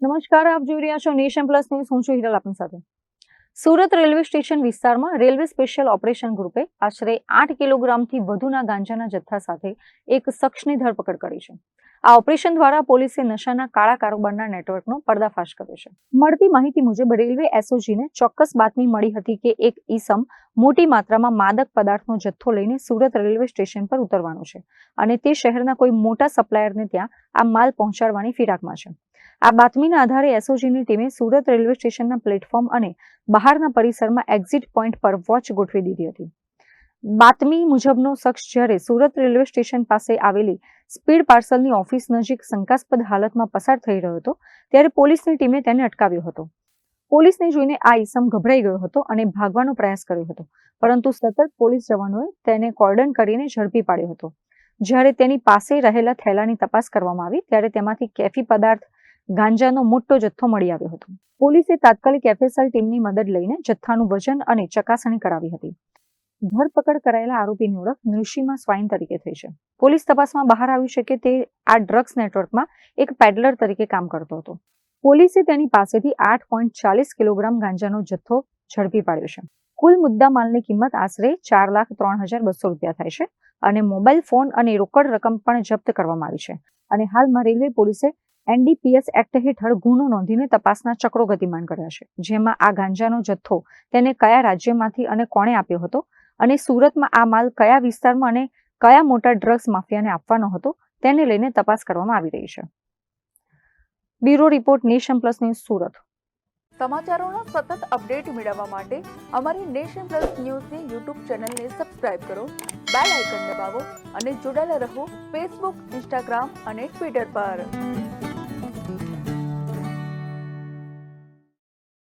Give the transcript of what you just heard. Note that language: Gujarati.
નમસ્કાર, આપ જોઈ રહ્યા છો નેશન પ્લસ ન્યૂઝ. હું છું હિરલ આપની સાથે. સુરત રેલવે સ્ટેશન વિસ્તારમાં રેલવે સ્પેશિયલ ઓપરેશન ગ્રુપે આશરે 8 કિલોગ્રામથી વધુના ગાંજાના જથ્થા સાથે એક શખ્સની ધરપકડ કરી છે. આ ઓપરેશન દ્વારા પોલીસે નશાના કાળા કારોબારના નેટવર્કનો પર્દાફાશ કર્યો છે. મળતી માહિતી મુજબ રેલવે એસઓજીને ચોક્કસ બાતમી મળી હતી કે એક ઈસમ મોટી માત્રામાં માદક પદાર્થનો જથ્થો લઈને સુરત રેલવે સ્ટેશન પર ઉતરવાનો છે અને તે શહેરના કોઈ મોટા સપ્લાયરને ત્યાં આ માલ પહોંચાડવાની ફિરાકમાં છે. આ બાતમીના આધારે એસઓજીની ટીમે સુરત રેલવે સ્ટેશનના પ્લેટફોર્મ અને બહારના પરિસરમાં એક્ઝિટ પોઈન્ટ પર વોચ ગોઠવી દીધી હતી. બાતમી મુજબનો શખ્સ જ્યારે સુરત રેલવે સ્ટેશન પાસે આવેલી સ્પીડ પાર્સલની ઓફિસ નજીક શંકાસ્પદ હાલતમાં પસાર થઈ રહ્યો હતો ત્યારે પોલીસની ટીમે તેને અટકાવ્યો હતો. પોલીસને જોઈને આ ઈસમ ગભરાઈ ગયો હતો અને ભાગવાનો પ્રયાસ કર્યો હતો, પરંતુ સતર્ક પોલીસ જવાનોએ તેને કોર્ડન કરીને ઝડપી પાડ્યો હતો. જ્યારે તેની પાસે રહેલા થેલાની તપાસ કરવામાં આવી ત્યારે તેમાંથી કેફી પદાર્થ ગાંજાનો મોટો જથ્થો મળી આવ્યો હતો. પોલીસે તાત્કાલિક એફએસએલ ટીમની મદદ લઈને જથ્થાનું વજન અને ચકાસણી કરાવી હતી. ધરપકડ કરાયેલા આરોપીની ઓળખ નૃસિંહા સ્વાઈન તરીકે થઈ છે. પોલીસ તપાસમાં બહાર આવ્યું છે કે તે આ ડ્રગ્સ નેટવર્કમાં એક પેડલર તરીકે કામ કરતો હતો. પોલીસે તેની પાસેથી 8.40 કિલોગ્રામ ગાંજાનો જથ્થો ઝડપી પાડ્યો છે. કુલ મુદ્દા માલની કિંમત આશરે 4,03,200 રૂપિયા થાય છે અને મોબાઈલ ફોન અને રોકડ રકમ પણ જપ્ત કરવામાં આવી છે. અને હાલમાં રેલવે પોલીસે એનડીપીએસ એક્ટ હેઠળ ગુનો નોંધીને તપાસના ચક્રો ગતિમાન કર્યા છે, જેમાં આ ગાંજાનો જથ્થો તેને કયા રાજ્યમાંથી અને કોણે આપ્યો હતો અને સુરતમાં આ માલ કયા વિસ્તારમાં અને કયા મોટા ડ્રગ્સ માફિયાને આપવાનો હતો તેને લઈને તપાસ કરવામાં આવી રહી છે. Bureau report, Nation Plus news, Surat. સમાચારોનો સતત અપડેટ મેળવવા માટે અમારી નેશન પ્લસ ન્યૂઝની યુટ્યુબ ચેનલને સબસ્ક્રાઇબ કરો, બેલ આઇકન દબાવો અને જોડાયેલા રહો ફેસબુક, ઇન્સ્ટાગ્રામ અને ટ્વિટર પર.